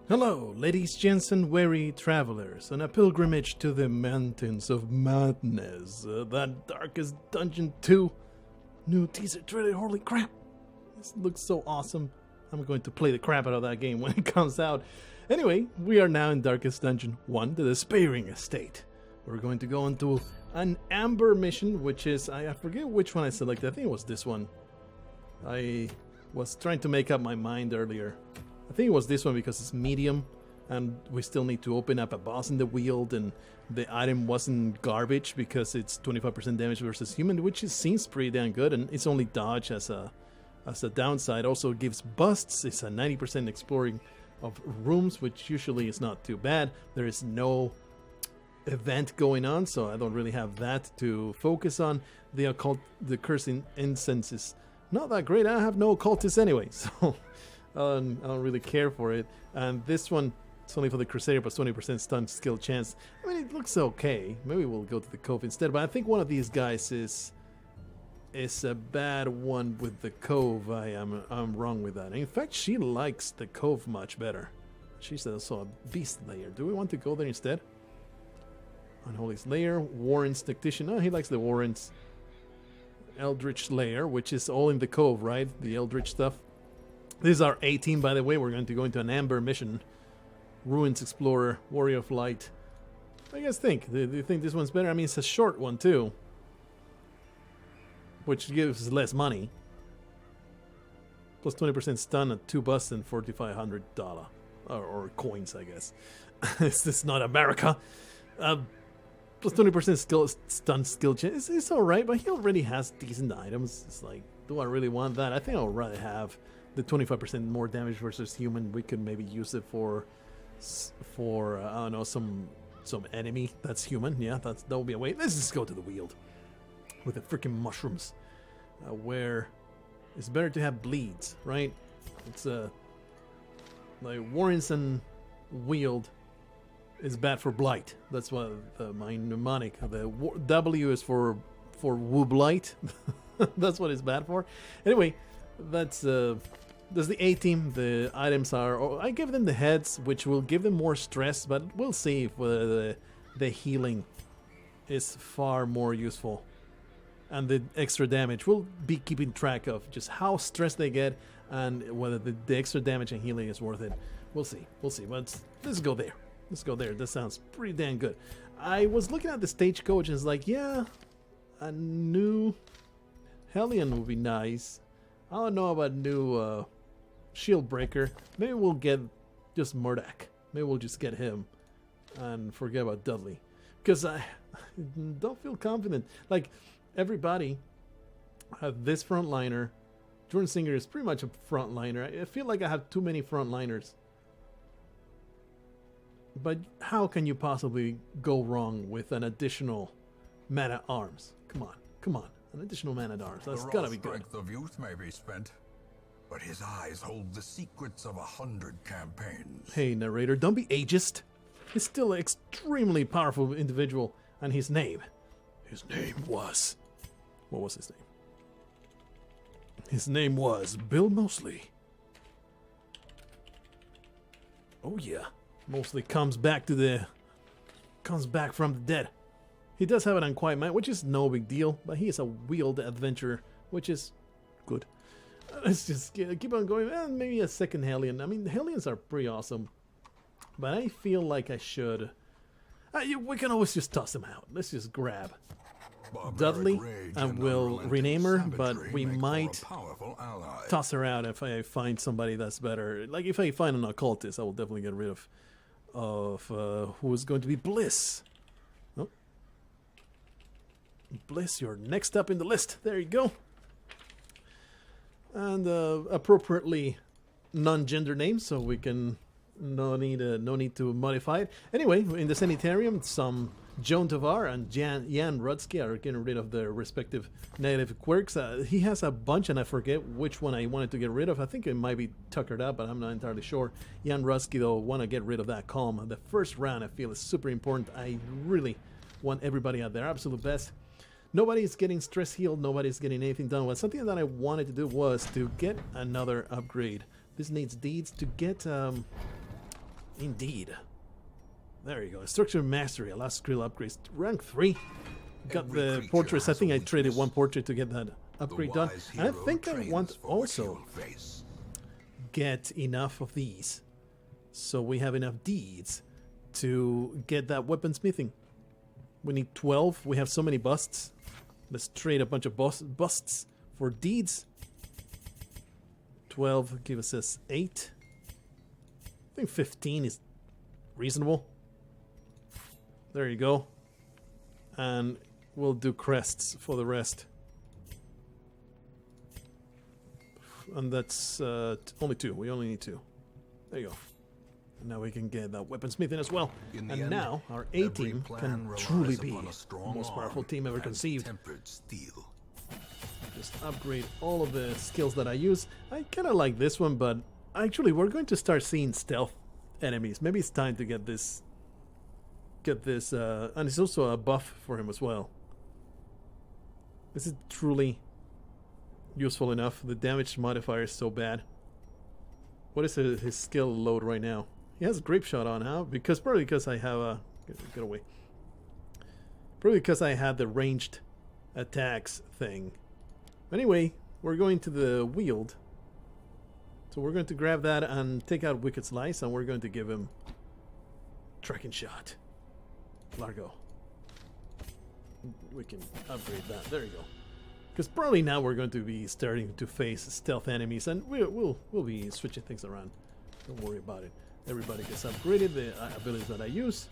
Hello, ladies, gents, and weary travelers, on a pilgrimage to the mountains of madness. That darkest dungeon 2. New teaser trailer, holy crap. This looks so awesome. I'm going to play the crap out of that game when it comes out. Anyway, we are now in Darkest Dungeon 1, the Despairing Estate. We're going to go into an amber mission, which is, I forget which one I selected. I think it was this one. I was trying to make up my mind earlier. I think it was this one because it's medium, and we still need to open up a boss in the Weald, and the item wasn't garbage because it's 25% damage versus human, which seems pretty damn good, and it's only dodge as a downside. Also gives busts. It's a 90% exploring of rooms, which usually is not too bad. There is no event going on, so I don't really have that to focus on. The occult, the cursing incense is not that great. I have no occultists anyway, so I don't really care for it. And this one, it's only for the Crusader, plus 20% stun skill chance. I mean, it looks okay. Maybe we'll go to the Cove instead, but I think one of these guys is a bad one with the Cove. I'm wrong with that. In fact, she likes the Cove much better. She's also a Beast Layer. Do we want to go there instead? Unholy Slayer, Warren's Tactician. Oh, he likes the Warren's. Eldritch Layer, which is all in the Cove, right? The Eldritch stuff. This is our A team, by the way. We're going to go into an Amber mission. Ruins Explorer, Warrior of Light. What do you guys think? Do you think this one's better? I mean, it's a short one, too. Which gives less money. Plus 20% stun at 2 busts and $4,500. Or coins, I guess. This is not America. Plus 20% stun skill chance. It's alright, but he already has decent items. It's like, do I really want that? I think I'll rather have the 25% more damage versus human. We could maybe use it for I don't know, some enemy that's human. Yeah, that would be a way. Let's just go to the Weald with the freaking mushrooms, where it's better to have bleeds, right? It's like Warrens and Weald is bad for blight. That's what my mnemonic. The W is for Woo-Blight. That's what it's bad for. Anyway, that's the A team. The items are. I give them the heads, which will give them more stress, but we'll see if the healing is far more useful, and the extra damage. We'll be keeping track of just how stressed they get and whether the extra damage and healing is worth it. We'll see. But let's go there. That sounds pretty damn good. I was looking at the stagecoach and it's like, yeah, a new Hellion would be nice. I don't know about new Shield Breaker. Maybe we'll get just Murdoch. Maybe we'll just get him and forget about Dudley. Because I don't feel confident. Like, everybody have this frontliner. Jordan Singer is pretty much a frontliner. I feel like I have too many frontliners. But how can you possibly go wrong with an additional man-at-arms? Come on. An additional man-at-arms. That's gotta be good. The strength of youth may be spent, but his eyes hold the secrets of 100 campaigns. Hey, narrator, don't be ageist. He's still an extremely powerful individual. And his name was... What was his name? His name was Bill Mosley. Oh, yeah. Mostly comes back from the dead. He does have an unquiet mind, which is no big deal, but he is a Weald adventurer, which is good. Let's just keep on going. Maybe a second Hellion. I mean, Hellions are pretty awesome, but I feel like I should. We can always just toss them out. Let's just grab Dudley and we'll rename her, but we might toss her out if I find somebody that's better. Like if I find an occultist, I will definitely get rid of who is going to be Bliss. Oh. Bliss, you're next up in the list. There you go. And appropriately non-gender name, so we can no need to modify it. Anyway, in the sanitarium, some Joan Tovar and Jan Rudsky are getting rid of their respective negative quirks. He has a bunch, and I forget which one I wanted to get rid of. I think it might be tuckered up, but I'm not entirely sure. Jan Rudsky, though, want to get rid of that calm. The first round, I feel, is super important. I really want everybody at their absolute best. Nobody's getting stress healed. Nobody's getting anything done. Well, something that I wanted to do was to get another upgrade. This needs deeds to get Indeed. There you go. Structure mastery allows skill upgrades. Rank 3. Got Every the creature portraits. I has a think I traded weakness. one portrait to get that The upgrade done. wise And I hero think I trains want for what he also will face. get enough of these. So we have enough deeds to get that weaponsmithing. We need 12. We have so many busts. Let's trade a bunch of busts for deeds. 12 gives us 8. I think 15 is reasonable. There you go. And we'll do crests for the rest. And that's only 2. We only need 2. There you go. And now we can get that weaponsmithing as well. In the And end, now our A every team plan can relies truly be upon a the strong most powerful arm team ever and conceived. tempered steel. Just upgrade all of the skills that I use. I kind of like this one, but actually we're going to start seeing stealth enemies. Maybe it's time to get this. And it's also a buff for him as well. Is it truly useful enough? The damage modifier is so bad. What is his skill load right now? He has grape shot on, huh? Probably because I have a get away. Probably because I had the ranged attacks thing. Anyway, we're going to the wield. So we're going to grab that and take out Wicked Slice, and we're going to give him tracking shot. Blargh. We can upgrade that. There you go. Because probably now we're going to be starting to face stealth enemies, and we'll be switching things around. Don't worry about it. Everybody gets upgraded. The abilities that I use.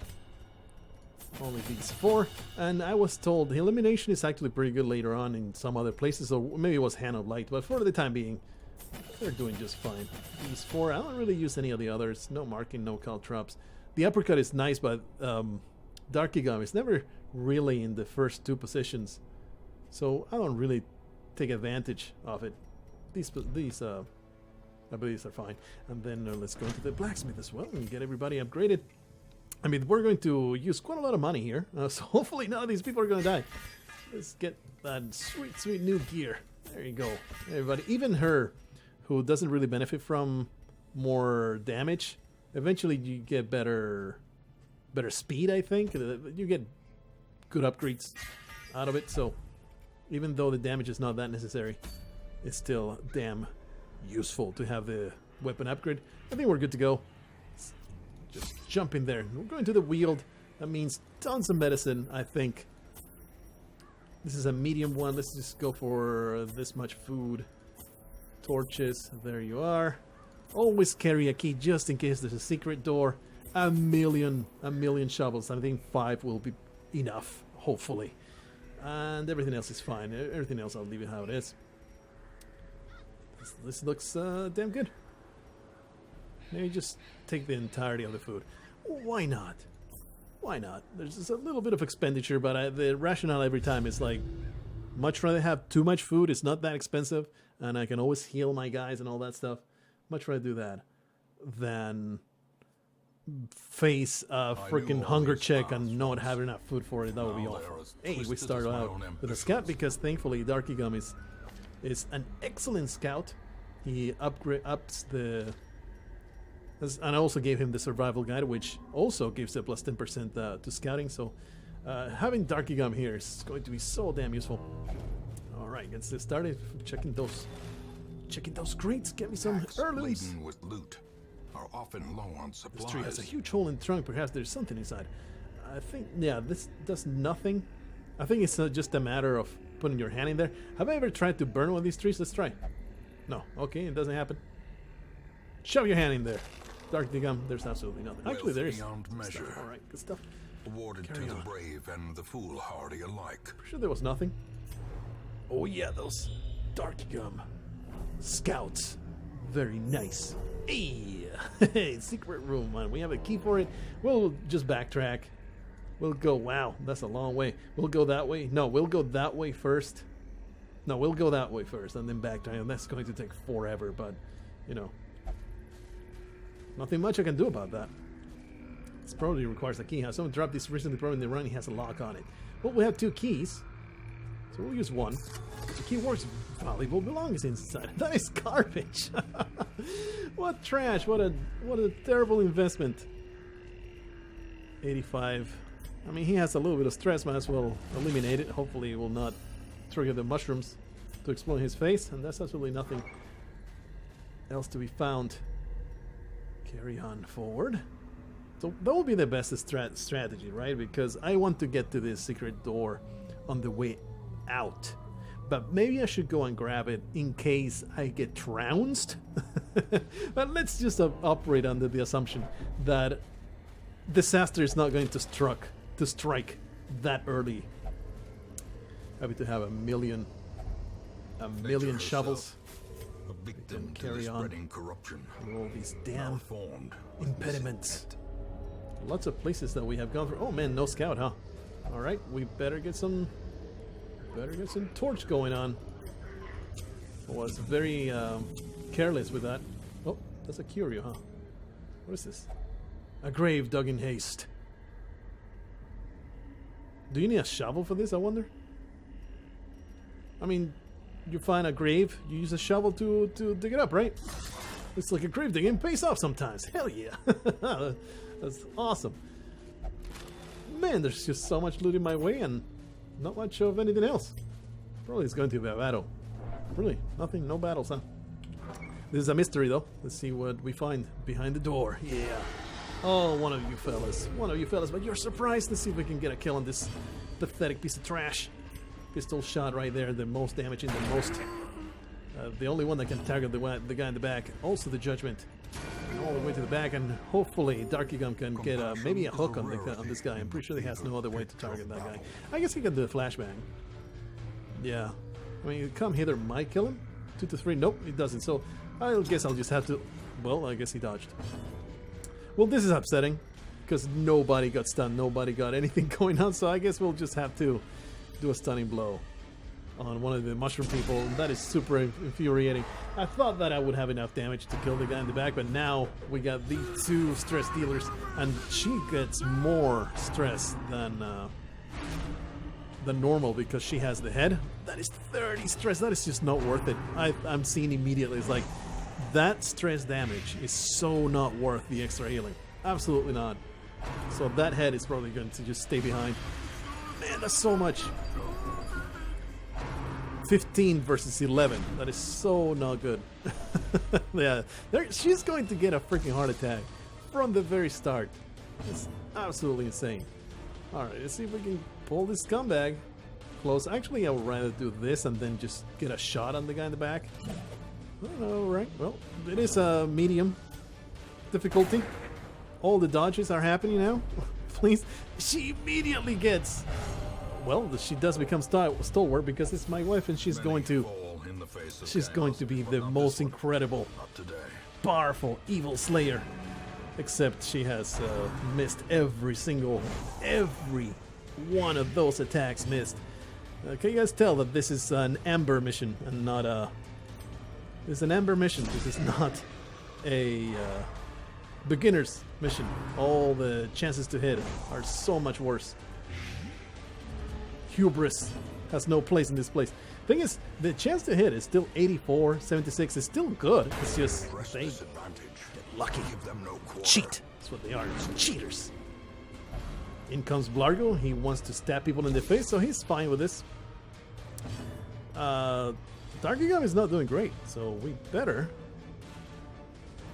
Only these 4. And I was told the elimination is actually pretty good later on in some other places, or maybe it was Hand of Light, but for the time being, they're doing just fine. These 4, I don't really use any of the others. No marking, no caltrops. The uppercut is nice, but Darkigum is never really in the first 2 positions, so I don't really take advantage of it. These abilities are fine. And then let's go into the blacksmith as well and get everybody upgraded. I mean, we're going to use quite a lot of money here, so hopefully none of these people are going to die. Let's get that sweet, sweet new gear. There you go, everybody. Even her, who doesn't really benefit from more damage, eventually you get better speed, I think. You get good upgrades out of it, so even though the damage is not that necessary, it's still damn useful to have the weapon upgrade. I think we're good to go. Just jump in there. We're going to the wield. That means tons of medicine, I think. This is a medium one. Let's just go for this much food. Torches. There you are. Always carry a key just in case there's a secret door. A million shovels. I think 5 will be enough, hopefully. And everything else is fine. Everything else I'll leave it how it is. This looks damn good. Maybe just take the entirety of the food. Why not? Why not? There's just a little bit of expenditure, but the rationale every time is like, much rather have too much food. It's not that expensive, and I can always heal my guys and all that stuff. Much rather do that than face a freaking hunger check and not have enough food for it. That would be awful. Hey, we start out with a scout because thankfully Darkigum is an excellent scout. He ups the... And I also gave him the survival guide, which also gives a plus 10% to scouting. So having Darkigum here is going to be so damn useful. All right, let's get started. Checking those crates. Get me some heirlooms. Laden with loot are often low on supplies. This tree has a huge hole in the trunk. Perhaps there's something inside. I think, yeah, this does nothing. I think it's just a matter of putting your hand in there. Have I ever tried to burn one of these trees? Let's try. No. Okay, it doesn't happen. Shove your hand in there. Darkigum, there's absolutely nothing. Actually, there is. Beyond measure. All right, good stuff. Awarded to the brave and the foolhardy alike. Pretty sure there was nothing. Oh yeah, those Darkigum scouts. Very nice. Hey, secret room, man. We have a key for it. We'll just backtrack. We'll go, wow, that's a long way. We'll go that way. No, we'll go that way first. No, we'll go that way first and then backtrack. And that's going to take forever, but, you know. Nothing much I can do about that. This probably requires a key. Someone dropped this recently, probably in the run. He has a lock on it. Well, we have 2 keys. So we'll use one. The key works. Valuable belongings inside. That is garbage. What trash. What a terrible investment. 85. I mean, he has a little bit of stress. Might as well eliminate it. Hopefully, it will not trigger the mushrooms to explode his face. And there's absolutely nothing else to be found. Carry on forward. So that will be the best strategy, right? Because I want to get to this secret door on the way out. But maybe I should go and grab it in case I get trounced. But let's just operate under the assumption that disaster is not going to strike that early. Happy to have a million shovels. A victim to Carry the on. spreading corruption. All these damn Malformed. impediments. Lots of places that we have gone through. Oh man, no scout, huh? All right, we better get some torch going on. I was very careless with that. Oh, that's a curio, huh? What is this? A grave dug in haste. Do you need a shovel for this, I wonder? I mean, you find a grave, you use a shovel to dig it up, right? It's like a grave digging pays off sometimes. Hell yeah. That's awesome. Man, there's just so much loot in my way and not much of anything else. Probably it's going to be a battle. Really, nothing, no battles, huh? This is a mystery though. Let's see what we find behind the door. Yeah. Oh, one of you fellas, but you're surprised. Let's see if we can get a kill on this pathetic piece of trash. Pistol shot right there, the most damaging, the only one that can target the guy in the back. Also the judgment. All the way to the back, and hopefully Darky Gum can get maybe a hook on this guy. I'm pretty sure he has no other way to target that guy. I guess he can do a flashbang. Yeah. I mean, come hither might kill him. 2 to 3. Nope, it doesn't. So I guess I'll just have to... Well, I guess he dodged. Well, this is upsetting because nobody got stunned. Nobody got anything going on. So I guess we'll just have to do a stunning blow on one of the mushroom people. That is super infuriating. I thought that I would have enough damage to kill the guy in the back, but now we got these 2 stress dealers, and she gets more stress than normal because she has the head. That is 30 stress. That is just not worth it. I'm seeing immediately. It's like that stress damage is so not worth the extra healing. Absolutely not. So that head is probably going to just stay behind. Man, that's so much. 15 versus 11. That is so not good. Yeah, she's going to get a freaking heart attack from the very start. It's absolutely insane. Alright, let's see if we can pull this scumbag close. Actually, I would rather do this and then just get a shot on the guy in the back. I don't know, right? Well, it is a medium difficulty. All the dodges are happening now. Please. She immediately gets... Well, she does become stalwart because it's my wife, and she's going to be the most incredible, powerful evil slayer. Except she has missed every one of those attacks missed. Can you guys tell that this is an amber mission and not a... It's an amber mission. This is not a beginner's mission. All the chances to hit are so much worse. Hubris has no place in this place. Thing is, the chance to hit is still 84, 76. It's still good. It's just they get lucky. Cheat. That's what they are. Cheaters. In comes Blargh. He wants to stab people in the face, so he's fine with this. Darky Gum is not doing great, so we better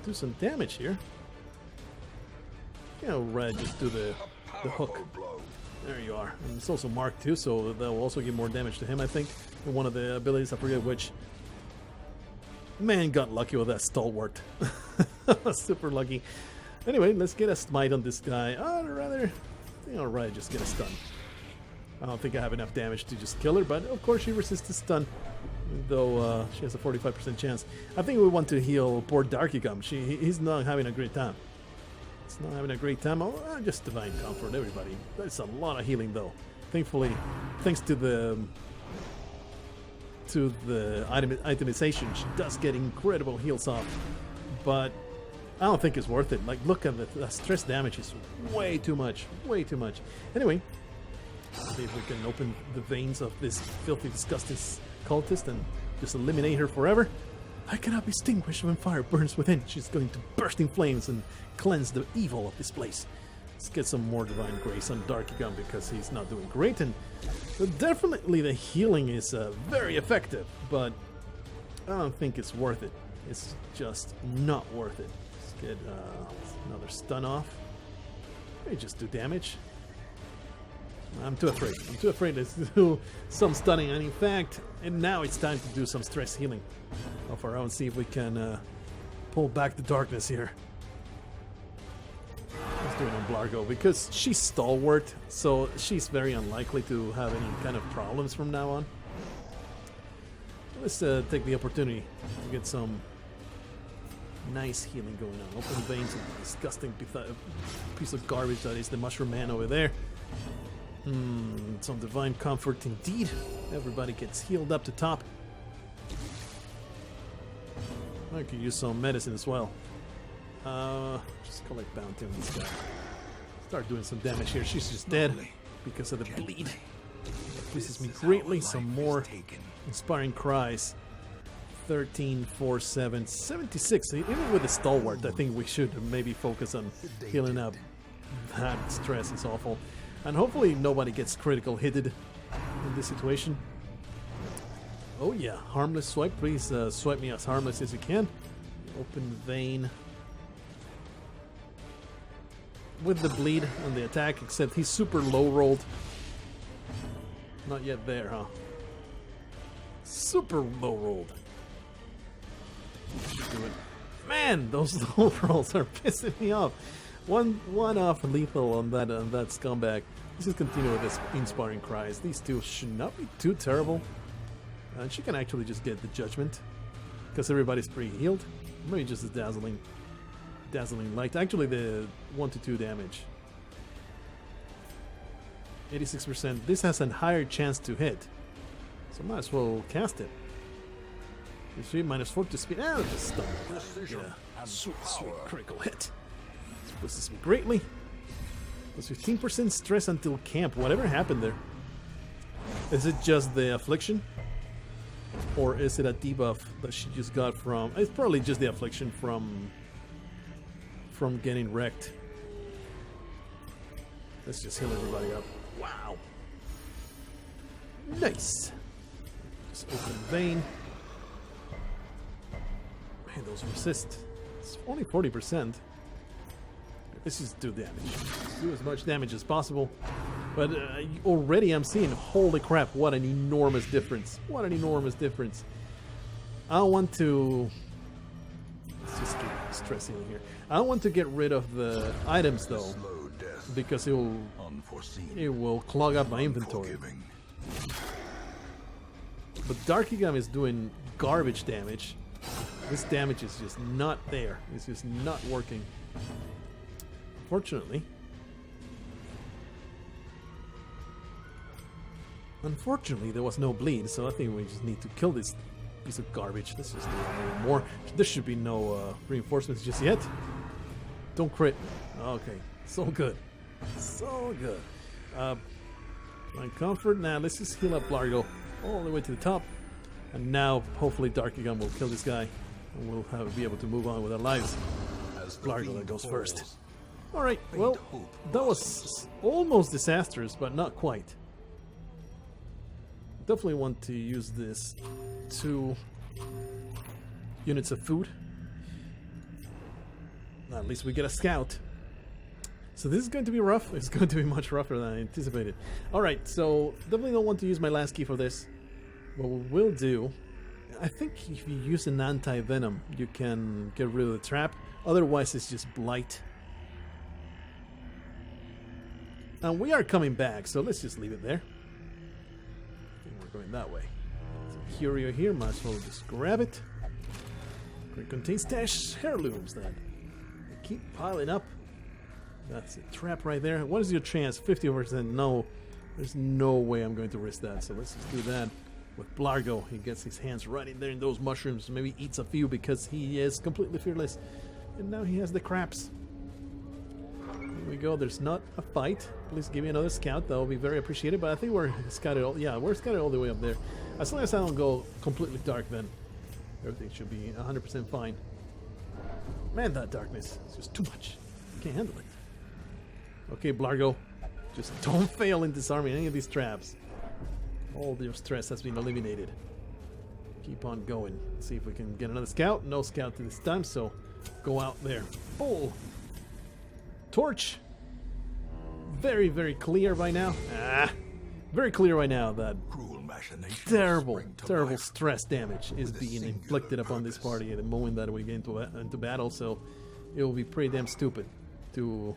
do some damage here. You know, Red, just do the hook. There you are. And it's also marked too, so that will also give more damage to him, I think. And one of the abilities, I forget which. Man, got lucky with that stalwart. Super lucky. Anyway, let's get a smite on this guy. I'd rather, alright, just get a stun. I don't think I have enough damage to just kill her, but of course she resists the stun. Though she has a 45% chance. I think we want to heal poor Darky Gum. He's not having a great time. It's not having a great time. Oh, just divine comfort, everybody. That's a lot of healing, though. Thankfully, thanks to the itemization, she does get incredible heals off. But I don't think it's worth it. Like, look at the stress damage is way too much. Way too much. Anyway, see if we can open the veins of this filthy, disgusting cultist and just eliminate her forever. I cannot be extinguished when fire burns within. She's going to burst in flames and cleanse the evil of this place. Let's get some more Divine Grace on Darkigan because he's not doing great. And definitely the healing is very effective, but I don't think it's worth it. It's just not worth it. Let's get another stun off. Maybe just do damage. I'm too afraid. I'm too afraid to do some stunning. And in fact, and now it's time to do some stress healing of our own. See if we can pull back the darkness here. Let's do it on Blargh because she's stalwart, so she's very unlikely to have any kind of problems from now on. Let's take the opportunity to get some nice healing going on. Open veins, a disgusting piece of garbage that is the Mushroom Man over there. Some divine comfort indeed. Everybody gets healed up to top. I could use some medicine as well. Just collect bounty on this guy. Start doing some damage here. She's just dead because of the bleed. That pleases me greatly. Some more inspiring cries. 13, 4, 7, 76. Even with the stalwart, I think we should maybe focus on healing up. That stress is awful. And hopefully nobody gets critical hitted in this situation. Oh yeah, harmless swipe. Please swipe me as harmless as you can. Open vein. With the bleed on the attack, except he's super low rolled. Not yet there, huh? Super low rolled. Do it. Man, those low rolls are pissing me off. One off lethal on that scumbag. Let's just continue with this inspiring cries. These two should not be too terrible. And she can actually just get the judgment because everybody's pretty healed. Maybe just a dazzling light. Actually, the 1 to 2 damage. 86%. This has a higher chance to hit, so might as well cast it. -4 to speed. Just stun. Yeah, sweet critical hit. This pleases me greatly. Plus 15% stress until camp. Whatever happened there? Is it just the affliction? Or is it a debuff that she just got from... It's probably just the affliction from getting wrecked. Let's just heal everybody up. Wow. Nice. Just open vein. Man, those resist. It's only 40%. Let's just do damage. Let's do as much damage as possible. But already I'm seeing, holy crap, what an enormous difference. What an enormous difference. I want to... Let's just keep stress healing here. I want to get rid of the items though, because it will clog up my inventory. But Darkigan is doing garbage damage. This damage is just not there. It's just not working. Unfortunately, there was no bleed, so I think we just need to kill this piece of garbage. Let's just do a little more. There should be no reinforcements just yet. Don't crit. Okay, so good. So good. My comfort. Now, let's just heal up Blargh all the way to the top. And now, hopefully, Darkigan will kill this guy. And we'll be able to move on with our lives. Blargh that goes first. Alright, well, that was almost disastrous, but not quite. Definitely want to use this 2 units of food. At least we get a scout. So this is going to be rough. It's going to be much rougher than I anticipated. Alright, so definitely don't want to use my last key for this. What we will do, I think if you use an anti-venom, you can get rid of the trap. Otherwise, it's just blight. And we are coming back, so let's just leave it there. I think we're going that way. So Curio here, might as well just grab it. It contains stash heirlooms that keep piling up. That's a trap right there. What is your chance? 50%. No, there's no way I'm going to risk that. So let's just do that. With Blargh, he gets his hands right in there in those mushrooms. Maybe eats a few because he is completely fearless. And now he has the craps. Here we go. There's not a fight. Please give me another scout. That will be very appreciated. But I think we're scouted all... Yeah, we're scouted all the way up there. As long as I don't go completely dark, then everything should be 100% fine. Man, that darkness is just too much. Can't handle it. Okay, Blargh, just don't fail in disarming any of these traps. All their stress has been eliminated. Keep on going. See if we can get another scout. No scout this time, so go out there. Full torch. Very, very clear by now. Very clear right now that terrible stress damage is being inflicted upon this party at the moment that we get into battle. So it will be pretty damn stupid to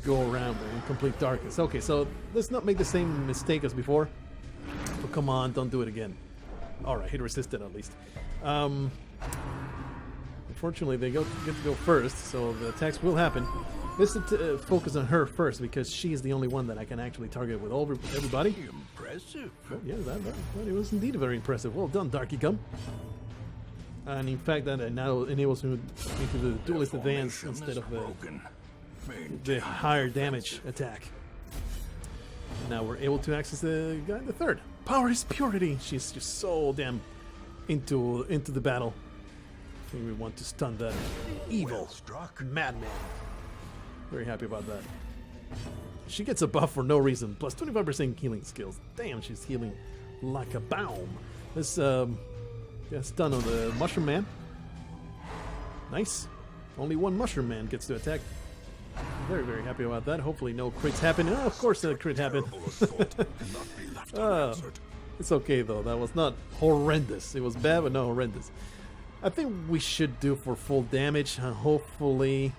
go around in complete darkness. Okay, so let's not make the same mistake as before. But come on, don't do it again. Alright, hit resisted at least. Unfortunately, they get to go first, so the attacks will happen. Let's focus on her first, because she's the only one that I can actually target with everybody. Impressive. Oh, yeah, that it was indeed very impressive. Well done, Darky Gum. And in fact, that now enables me into the duelist advance instead of the higher damage attack. Now we're able to access the guy in the third. Power is purity. She's just so damn into the battle. I think we want to stun that evil madman. Very happy about that. She gets a buff for no reason. Plus 25% healing skills. Damn, she's healing like a bomb. Let's get stun on the Mushroom Man. Nice. Only one Mushroom Man gets to attack. Very, very happy about that. Hopefully no crits happen. Oh, of course a crit happened. It's okay though. That was not horrendous. It was bad, but not horrendous. I think we should do for full damage. Hopefully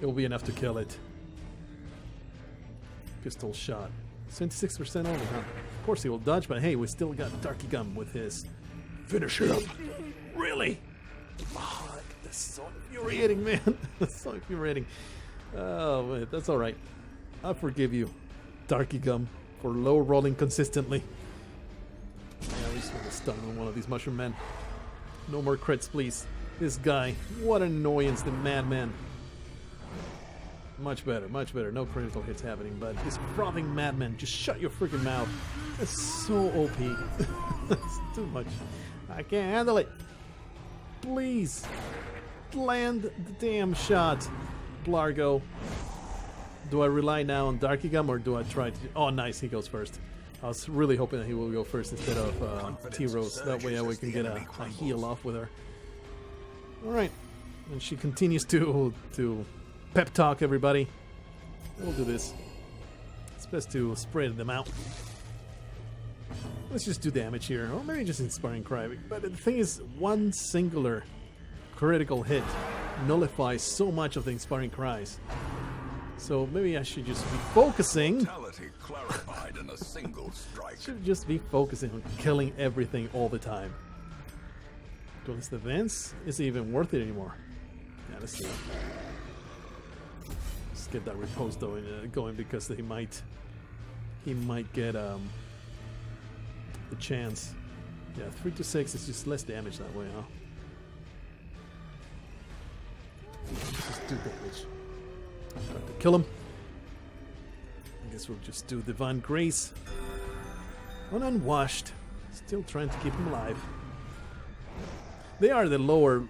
it will be enough to kill it. Pistol shot. 76% only, huh? Of course he will dodge, but hey, we still got Darky Gum with his finish it up. Really? Oh, that's so infuriating, man. That's so infuriating. Oh, man, that's alright. I forgive you, Darky Gum, for low rolling consistently. Yeah, we just want to stun on one of these Mushroom Men. No more crits, please. This guy, what an annoyance, the madman. Much better, much better. No critical hits happening, but this frothing madman, just shut your freaking mouth. That's so OP. That's too much. I can't handle it. Please, land the damn shot, Blargh. Do I rely now on Darky Gum, or do I try to... Oh, nice, he goes first. I was really hoping that he will go first instead of T-Rose. That way we can get a heal off with her. Alright, and she continues to pep talk everybody. We'll do this. It's best to spread them out. Let's just do damage here, or maybe just Inspiring Cry. But the thing is, one singular critical hit nullifies so much of the Inspiring Cries. So maybe I should just be focusing. Clarified in a single strike. Should just be focusing on killing everything all the time. Duelist Advance? Is it even worth it anymore? Yeah, let's see. Let's get that repose going because he might get the chance. Yeah, 3 to 6 is just less damage that way, huh? Just do damage. Try to kill him. I guess we'll just do Divine Grace. On Unwashed. Still trying to keep him alive. They are the lower,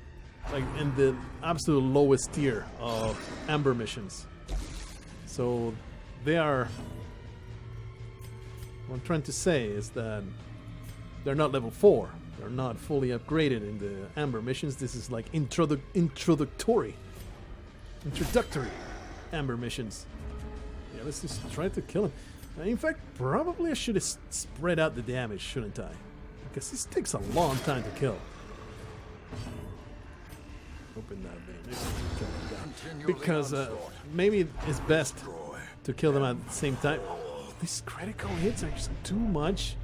like in the absolute lowest tier of Amber missions. So they are... What I'm trying to say is that they're not level 4. They're not fully upgraded in the Amber missions. This is like introductory Amber missions. Yeah, let's just try to kill him. In fact, probably I should have spread out the damage, shouldn't I? Because this takes a long time to kill. Open that vein. Because maybe it's best to kill them at the same time. Oh, these critical hits are just too much.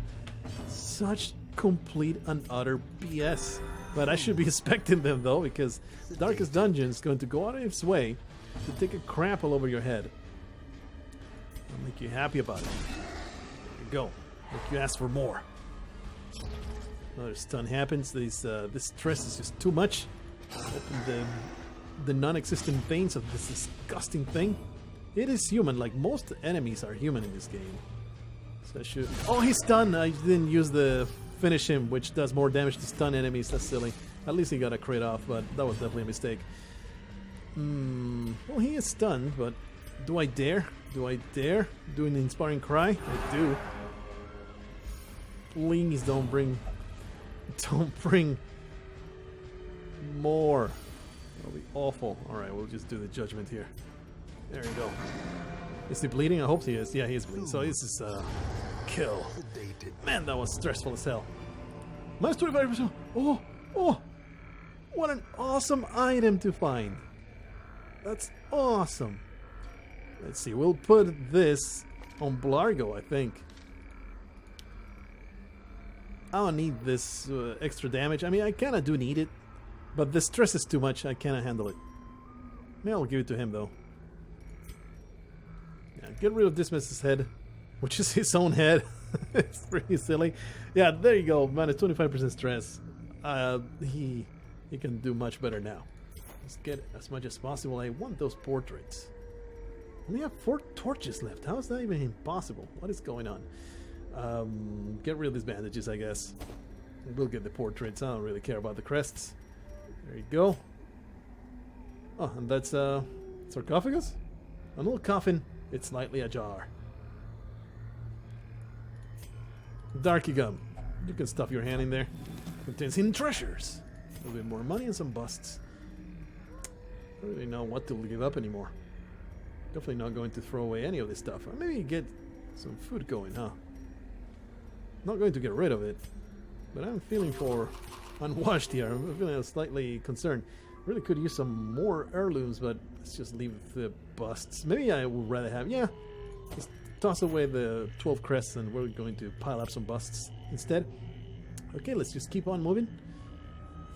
Such complete and utter BS. But I should be expecting them though, because Darkest Dungeon is going to go out of its way to take a crap all over your head. I'll make you happy about it. There you go. Make you ask for more. Another stun happens. This stress is just too much. Open the non-existent veins of this disgusting thing. It is human, like most enemies are human in this game. So I should... Oh, he's stunned! I didn't use the finish him, which does more damage to stun enemies. That's silly. At least he got a crit off, but that was definitely a mistake. Well, he is stunned, but do I dare? Do I dare? Do an inspiring cry? I do. Please don't bring more. That'll be awful. Alright, we'll just do the judgment here. There you go. Is he bleeding? I hope he is. Yeah, he is bleeding. So this is kill. Man, that was stressful as hell. Minus 25%. Oh, oh. What an awesome item to find. That's awesome. Let's see. We'll put this on Blargh, I think. I don't need this extra damage. I mean, I kind of do need it. But the stress is too much. I cannot handle it. Maybe I'll give it to him, though. Yeah, get rid of Dismiss's head, which is his own head. It's pretty silly. Yeah, there you go. Minus 25% stress. He can do much better now. Let's get as much as possible. I want those portraits. We have 4 torches left. How is that even impossible? What is going on? Get rid of these bandages, I guess. We'll get the portraits. I don't really care about the crests. There you go. Oh, and that's sarcophagus? A little coffin. It's slightly ajar. Darky gum. You can stuff your hand in there. Contains hidden treasures. A little bit more money and some busts. I don't really know what to give up anymore. Definitely not going to throw away any of this stuff. Or maybe get some food going, huh? Not going to get rid of it. But I'm feeling for unwashed here. I'm feeling slightly concerned. Really could use some more heirlooms, but let's just leave the busts. Maybe I would rather have, yeah, just toss away the 12 crests and we're going to pile up some busts instead. Okay, let's just keep on moving.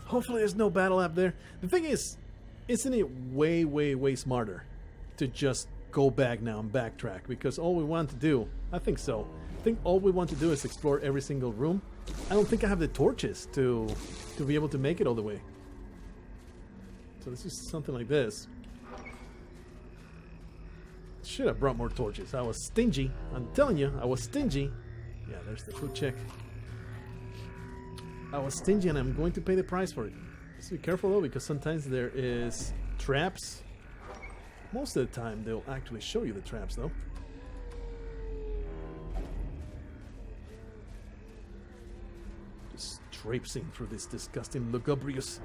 Hopefully there's no battle up there. The thing is, isn't it way, way, way smarter to just go back now and backtrack? Because all we want to do, I think so. I think all we want to do is explore every single room. I don't think I have the torches to be able to make it all the way. So this is something like this. Should have brought more torches. I was stingy. I'm telling you, I was stingy. Yeah, there's the food check. I was stingy and I'm going to pay the price for it. Just be careful though, because sometimes there is traps. Most of the time they'll actually show you the traps though. Just traipsing through this disgusting, lugubrious,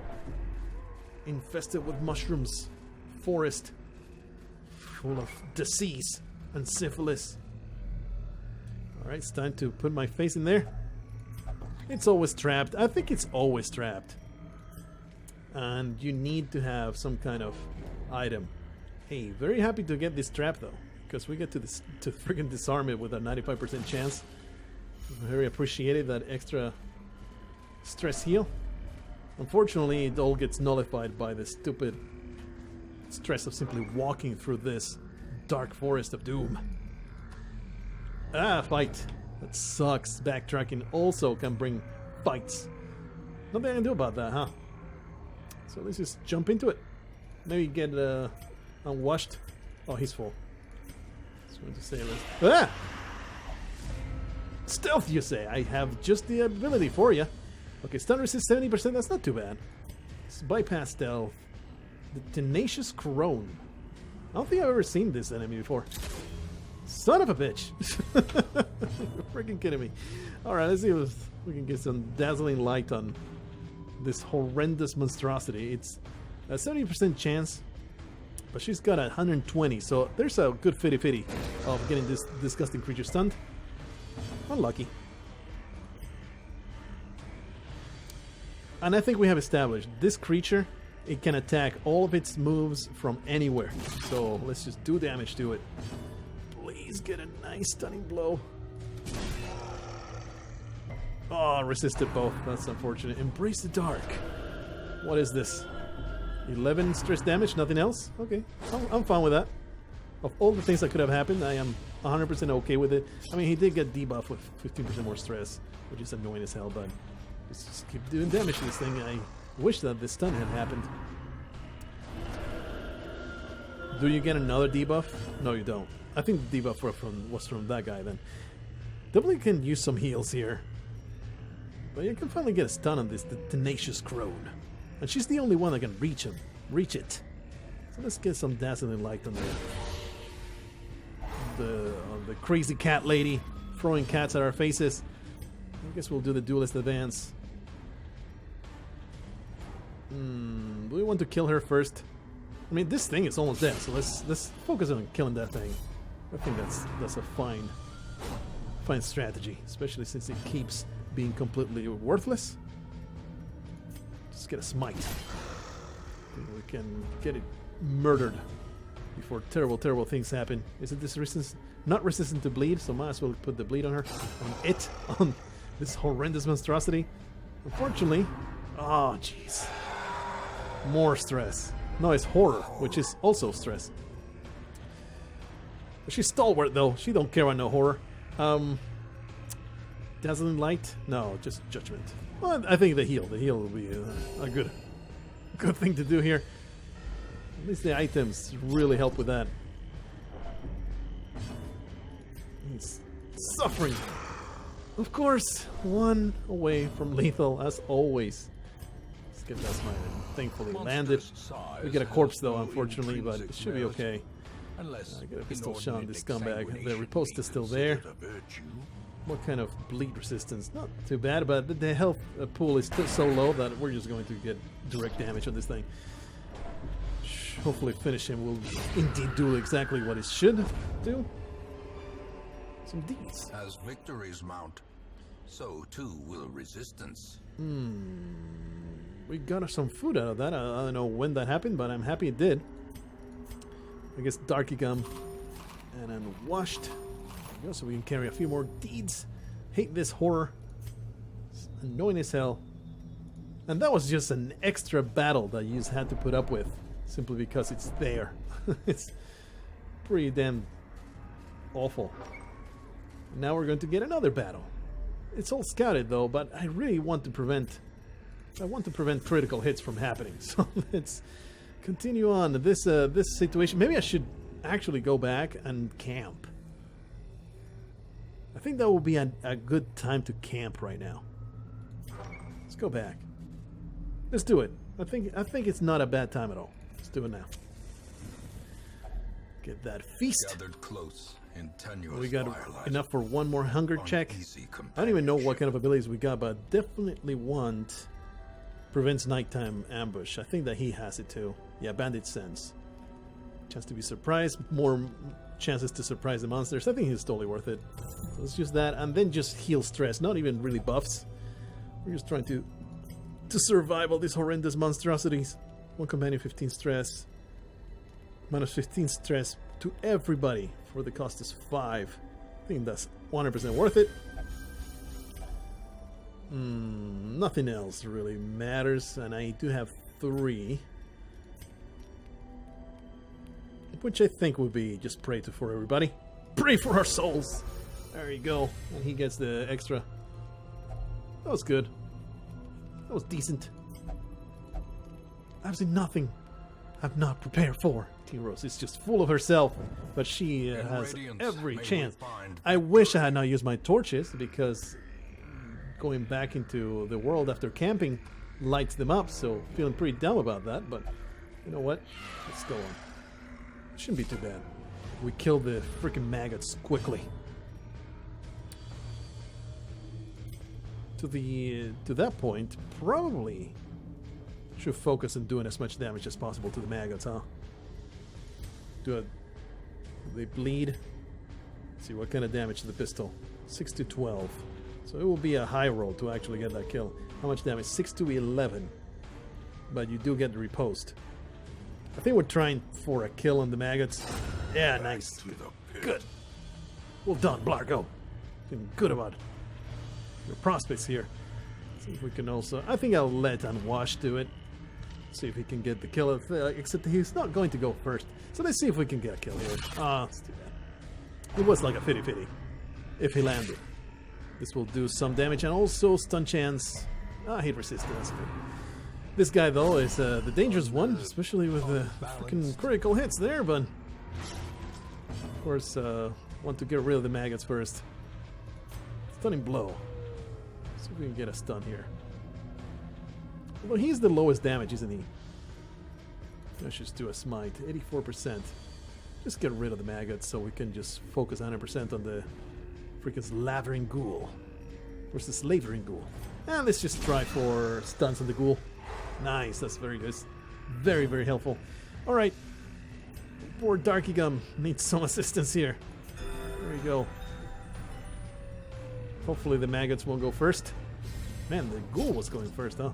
infested with mushrooms forest full of disease and syphilis. Alright, it's time to put my face in there. It's always trapped. I think it's always trapped. And you need to have some kind of item. Hey, very happy to get this trap though, because we get to freaking disarm it with a 95% chance. Very appreciated that extra stress heal. Unfortunately, it all gets nullified by the stupid stress of simply walking through this dark forest of doom. Ah, fight. That sucks. Backtracking also can bring fights. Nothing I can do about that, huh? So let's just jump into it. Maybe get unwashed. Oh, he's full. Just want to say this. Ah! Stealth, you say? I have just the ability for you. Okay, stun resist 70%. That's not too bad. Let's bypass stealth. The tenacious crone. I don't think I've ever seen this enemy before. Son of a bitch! You're freaking kidding me. Alright, let's see if we can get some dazzling light on this horrendous monstrosity. It's a 70% chance, but she's got 120, so there's a good 50-50 of getting this disgusting creature stunned. Unlucky. And I think we have established this creature, it can attack all of its moves from anywhere. So let's just do damage to it. Please get a nice stunning blow. Oh, resisted both. That's unfortunate. Embrace the dark. What is this? 11 stress damage, nothing else? Okay, I'm fine with that. Of all the things that could have happened, I am 100% okay with it. I mean, he did get debuff with 15% more stress, which is annoying as hell, but let's just keep doing damage to this thing. I wish that this stun had happened. Do you get another debuff? No, you don't. I think the debuff was from that guy then. Definitely can use some heals here. But you can finally get a stun on this tenacious crone. And she's the only one that can reach it. So let's get some dazzling light on the crazy cat lady throwing cats at our faces. I guess we'll do the duelist advance. Do we want to kill her first? I mean, this thing is almost dead, so let's focus on killing that thing. I think that's a fine strategy, especially since it keeps being completely worthless. Just get a smite. We can get it murdered before terrible things happen. Isn't this not resistant to bleed? So might as well put the bleed on her, on this horrendous monstrosity. Unfortunately, oh jeez, more stress. No, it's horror, which is also stress. She's stalwart though. She don't care about no horror. Dazzling light? No, just judgment. Well, I think the heal will be a good thing to do here. At least the items really help with that. He's suffering. Of course, one away from lethal as always. Let's get that smite. Thankfully landed. We get a corpse though, unfortunately, but it should be okay. I get a pistol shot on this scumbag. The riposte is still there. What kind of bleed resistance? Not too bad, but the health pool is still so low that we're just going to get direct damage on this thing. Hopefully finish him will indeed do exactly what it should do. Some Ds. As victories mount, so too will resistance. We got some food out of that. I don't know when that happened, but I'm happy it did. I guess Darky Gum and then washed. So we can carry a few more deeds. Hate this horror. It's annoying as hell. And that was just an extra battle that you just had to put up with simply because it's there. It's pretty damn awful. Now we're going to get another battle. It's all scouted though, but I really want to prevent critical hits from happening. So let's continue on this situation. Maybe I should actually go back and camp. I think that will be a good time to camp right now. Let's go back. Let's do it. I think it's not a bad time at all. Let's do it now. Get that feast. Gathered close in tenuous We got firelight. enough for one more hunger check. I don't even know what kind of abilities we got, but definitely want prevents nighttime ambush. I think that he has it too. Yeah, bandit sense. Chance to be surprised. More chances to surprise the monsters. I think he's totally worth it. So let's use that and then just heal stress. Not even really buffs. We're just trying to survive all these horrendous monstrosities. One companion, 15 stress. Minus 15 stress to everybody for the cost is 5. I think that's 100% worth it. Nothing else really matters, and I do have 3. Which I think would be just pray for everybody. Pray for our souls! There you go. And he gets the extra. That was good. That was decent. Absolutely nothing I've not prepared for. T-Rose is just full of herself, but she has every chance. I wish I had not used my torches, because going back into the world after camping lights them up, so feeling pretty dumb about that, but you know what? Let's go on. Shouldn't be too bad. We kill the freaking maggots quickly. To that point, probably should focus on doing as much damage as possible to the maggots, huh? They bleed. Let's see what kind of damage to the pistol. 6 to 12. So it will be a high roll to actually get that kill. How much damage? 6 to 11. But you do get the riposte. I think we're trying for a kill on the maggots. Yeah, nice. Good. Well done, Blargh. Feeling good about your prospects here. See if we can also... I think I'll let Unwash do it. See if he can get the kill. Except he's not going to go first. So let's see if we can get a kill here. Ah, it's too bad. It was like a 50-50 if he landed. This will do some damage and also stun chance. Ah, hit resistance. This guy though is the dangerous one, especially with the freaking critical hits there, but of course want to get rid of the maggots first. Stunning blow. See if we can get a stun here. Although he's the lowest damage, isn't he? Let's just do a smite. 84%. Just get rid of the maggots so we can just focus 100% on the freaking slavering ghoul. Versus slavering ghoul. And let's just try for stuns on the ghoul. Nice, that's very good. Very, very helpful. Alright. Poor Darky Gum needs some assistance here. There we go. Hopefully the maggots won't go first. Man, the ghoul was going first, huh?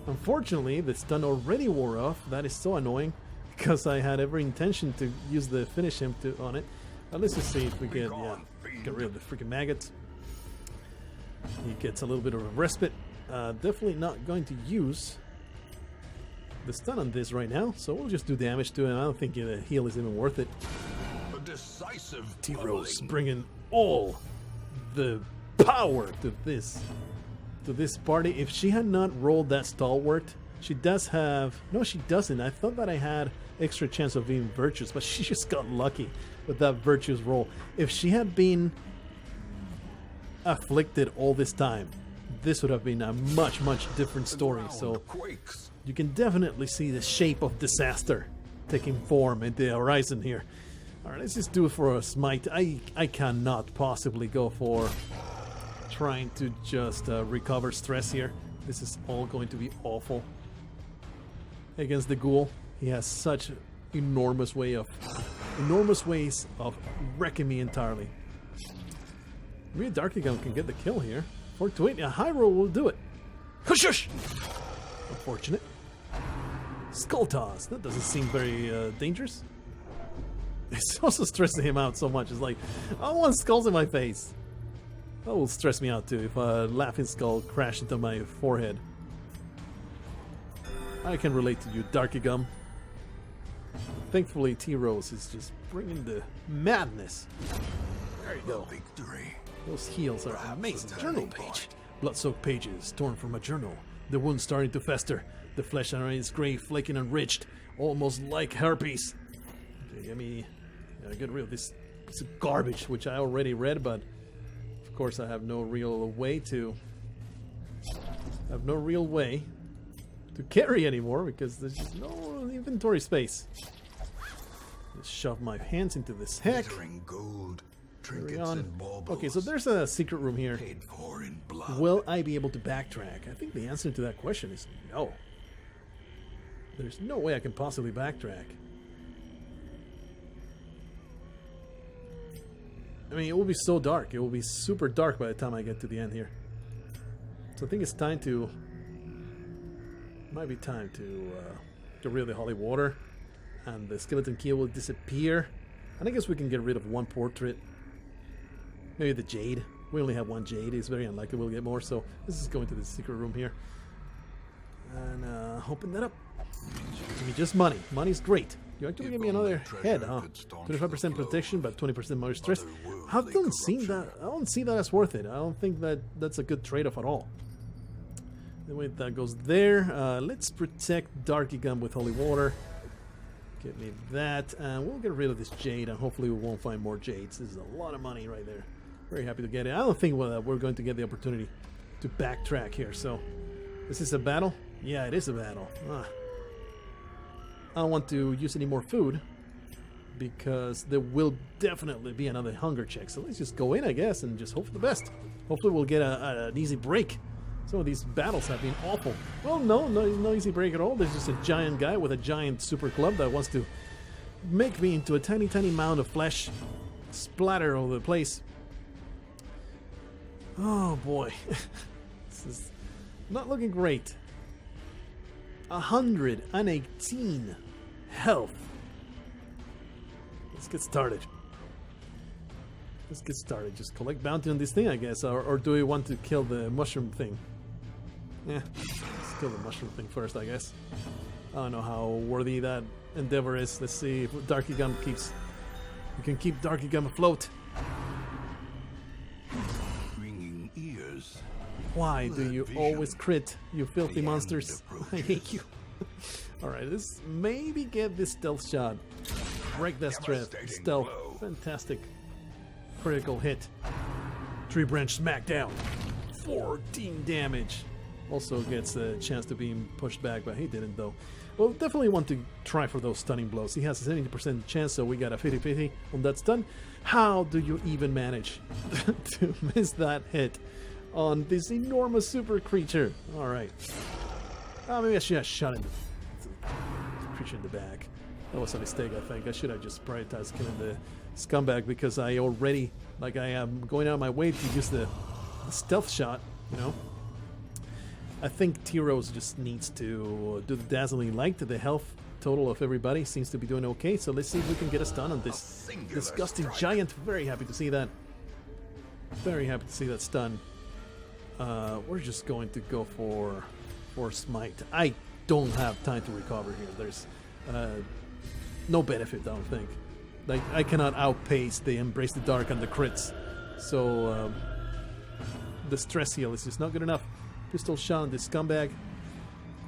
Unfortunately, the stun already wore off. That is so annoying because I had every intention to use the finish him on it. Let's just see if we get get rid of the freaking maggots. He gets a little bit of a respite. Definitely not going to use the stun on this right now, so we'll just do damage to him. I don't think the heal is even worth it. A decisive T-Rose bringing all the power to this party. If she had not rolled that stalwart, she does have... No, she doesn't. I thought that I had extra chance of being virtuous, but she just got lucky with that virtuous roll. If she had been afflicted all this time, this would have been a much, much different story. So you can definitely see the shape of disaster taking form in the horizon here. Alright, let's just do it for a smite. I cannot possibly go for trying to just recover stress here. This is all going to be awful. Against the ghoul, he has such enormous ways of wrecking me entirely. Maybe Darky Gum can get the kill here. 4-8, a high roll will do it. Hush hush! Unfortunate. Skull Toss, that doesn't seem very dangerous. It's also stressing him out so much. It's like, I don't want skulls in my face. That will stress me out too if a laughing skull crashed into my forehead. I can relate to you, Darky Gum. Thankfully, T-Rose is just bringing the madness. There you go. Victory. Those heals are amazing. Journal page. Blood-soaked pages torn from a journal. The wound starting to fester. The flesh on its gray, flaking and ridged, almost like herpes. Okay, let me get rid of this piece of garbage, which I already read, but of course I have no real way to carry anymore because there's just no inventory space. Just shove my hands into this heck. Gold, Carry on. Okay, so there's a secret room here. paid for in blood. Will I be able to backtrack? I think the answer to that question is no. There's no way I can possibly backtrack. I mean, it will be so dark. It will be super dark by the time I get to the end here. So I think it's time to... Might be time to get rid of the holy water. And the skeleton key will disappear. And I guess we can get rid of one portrait. Maybe the jade. We only have one jade. It's very unlikely we'll get more. So this is going to the secret room here. And open that up. Give me just money. Money's great. You actually give me another head, huh? 25% protection, but 20% more stress. I don't see that as worth it. I don't think that that's a good trade-off at all. Anyway, that goes there. Let's protect Darky Gum with holy water. Give me that, and we'll get rid of this jade, and hopefully we won't find more jades. This is a lot of money right there. Very happy to get it. I don't think we're going to get the opportunity to backtrack here. So, is this a battle? Yeah, it is a battle. I don't want to use any more food because there will definitely be another hunger check. So let's just go in, I guess, and just hope for the best. Hopefully we'll get an easy break. Some of these battles have been awful. Well, no easy break at all. There's just a giant guy with a giant super club that wants to make me into a tiny, tiny mound of flesh. Splatter all over the place. Oh boy. This is not looking great. 118 health. Let's get started. Just collect bounty on this thing, I guess. Or do we want to kill the mushroom thing? Yeah, let's kill the mushroom thing first, I guess. I don't know how worthy that endeavor is. Let's see if Darky Gum keeps... We can keep Darky Gum afloat. Ringing ears. Why do you always crit, you filthy monsters? I hate you. Alright, let's maybe get this stealth shot. Break that strength. Stealth. Fantastic. Critical hit. Tree branch smack down. 14 damage. Also gets a chance to be pushed back, but he didn't though. Well, definitely want to try for those stunning blows. He has a 70% chance, so we got a 50-50 on that stun. How do you even manage to miss that hit on this enormous super creature? Alright. Maybe I should have shot him. The creature in the back. That was a mistake, I think. I should have just prioritized killing the scumbag because I already, like, I am going out of my way to use the stealth shot, you know? I think T-Rose just needs to do the dazzling light. The health total of everybody seems to be doing okay, so let's see if we can get a stun on this disgusting giant. Very happy to see that. Very happy to see that stun. We're just going to go for smite. I don't have time to recover here. There's no benefit, I don't think. Like, I cannot outpace the Embrace the Dark and the crits. So the stress heal is just not good enough. Pistol shot on this scumbag.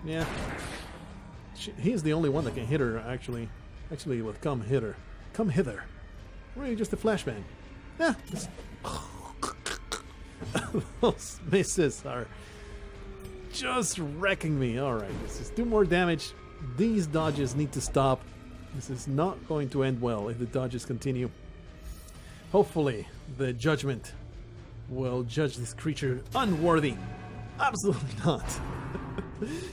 Yeah. He's the only one that can hit her, actually. Actually, with come hither. Come hither. Really just a flashbang. Yeah. Those misses are just wrecking me. Alright, let's just do more damage. These dodges need to stop. This is not going to end well if the dodges continue. Hopefully, the judgment will judge this creature unworthy. Absolutely not.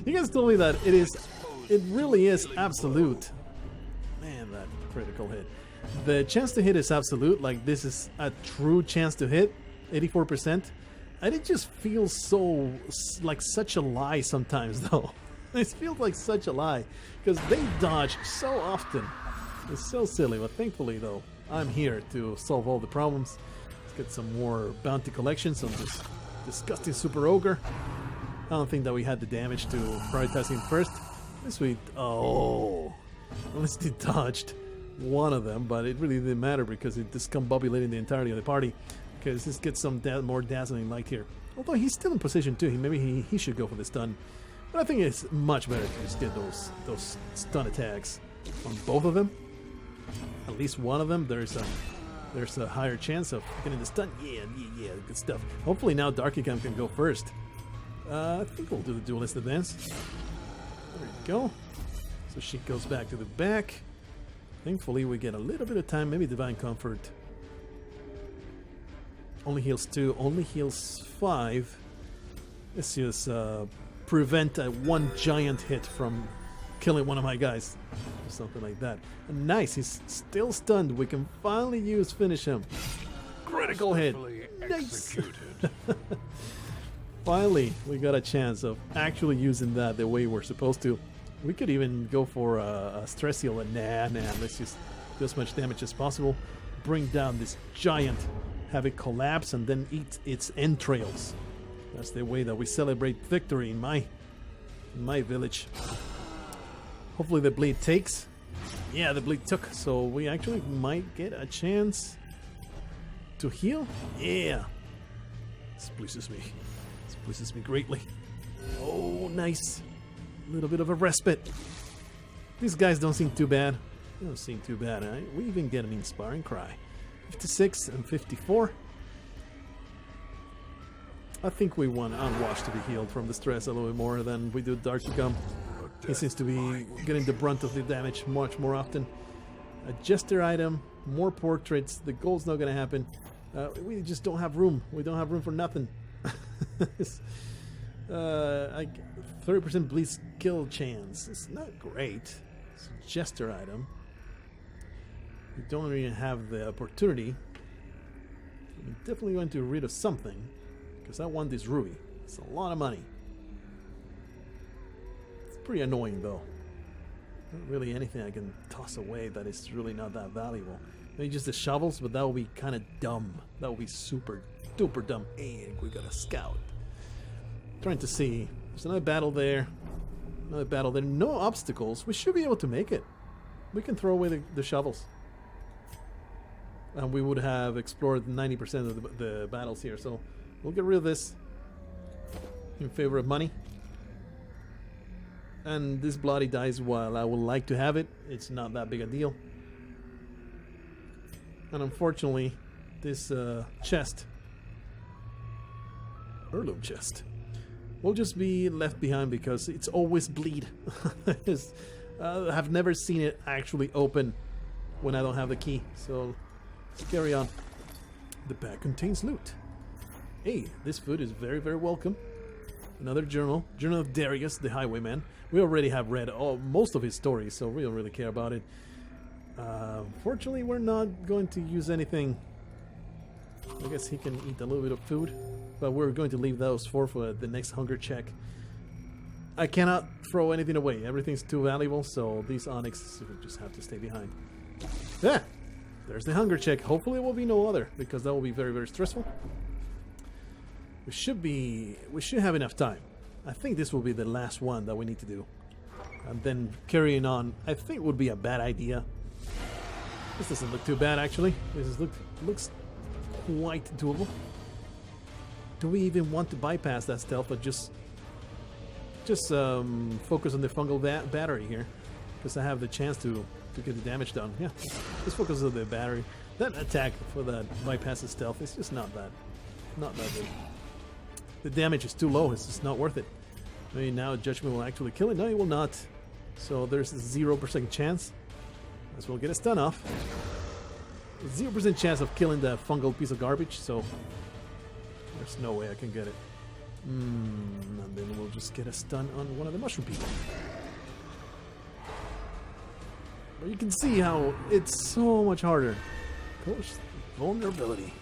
You guys told me that it really is absolute. Man, that critical hit. The chance to hit is absolute, like this is a true chance to hit, 84%. And it just feels so, like such a lie sometimes though. It feels like such a lie, because they dodge so often. It's so silly, but thankfully though, I'm here to solve all the problems. Let's get some more bounty collections on this disgusting super ogre. I don't think that we had the damage to prioritize him first. This we at least he dodged one of them, but it really didn't matter because it discombobulated the entirety of the party. Because this gets some more dazzling light here. Although he's still in position too. Maybe he should go for the stun. But I think it's much better to just get those stun attacks on both of them. At least one of them. There's a higher chance of getting the stun. Yeah, good stuff. Hopefully now Darkicam can go first. I think we'll do the duelist advance. There we go. So she goes back to the back. Thankfully we get a little bit of time. Maybe Divine Comfort. Only heals 2, only heals 5. Let's just prevent one giant hit from killing one of my guys. Or something like that. And nice, he's still stunned. We can finally finish him. Critical hit. Nice. Finally, we got a chance of actually using that the way we're supposed to. We could even go for a stress heal, but nah, let's just do as much damage as possible. Bring down this giant, have it collapse, and then eat its entrails. That's the way that we celebrate victory in my village. Hopefully the bleed takes. Yeah, the bleed took, so we actually might get a chance to heal. Yeah. This pleases me. This pleases me greatly. Oh, nice. A little bit of a respite. These guys don't seem too bad. They don't seem too bad. We even get an inspiring cry. 56 and 54. I think we want Unwashed to be healed from the stress a little bit more than we do Darkicam. He seems to be getting the brunt of the damage much more often. A jester item, more portraits. The goal's not going to happen. We just don't have room. We don't have room for nothing. 30% bleed skill chance. It's not great. It's a jester item. We don't really have the opportunity. I'm definitely going to get rid of something, because I want this ruby. It's a lot of money. It's pretty annoying though. Not really anything I can toss away that is really not that valuable. Maybe just the shovels, but that would be kind of dumb. That would be super duper dumb. Hey, we got a scout. Trying to see. There's another battle there. Another battle there. No obstacles. We should be able to make it. We can throw away the shovels. And we would have explored 90% of the battles here. So we'll get rid of this in favor of money. And this bloody dice, while I would like to have it, it's not that big a deal. And unfortunately, this chest Heirloom chest. We'll just be left behind because it's always bleed. I've never seen it actually open when I don't have the key. So let's carry on. The bag contains loot. Hey, this food is very, very welcome. Another journal. Journal of Darius, the Highwayman. We already have read most of his stories, so we don't really care about it. Fortunately, we're not going to use anything. I guess he can eat a little bit of food, but we're going to leave those for the next hunger check. I cannot throw anything away. Everything's too valuable, so these onyx will just have to stay behind. Yeah, there's the hunger check. Hopefully, it will be no other, because that will be very, very stressful. We should have enough time. I think this will be the last one that we need to do, and then carrying on. I think would be a bad idea. This doesn't look too bad, actually. Looks quite doable. Do we even want to bypass that stealth, or just focus on the fungal battery here? Because I have the chance to get the damage done. Yeah, just focus on the battery. That attack for that bypass the stealth is just not that good. The damage is too low. It's just not worth it. I mean, now Judgment will actually kill it. No, it will not. So there's a 0% chance. As we'll get a stun off. 0% chance of killing the fungal piece of garbage. So there's no way I can get it. And then we'll just get a stun on one of the mushroom people. But you can see how it's so much harder. Push vulnerability.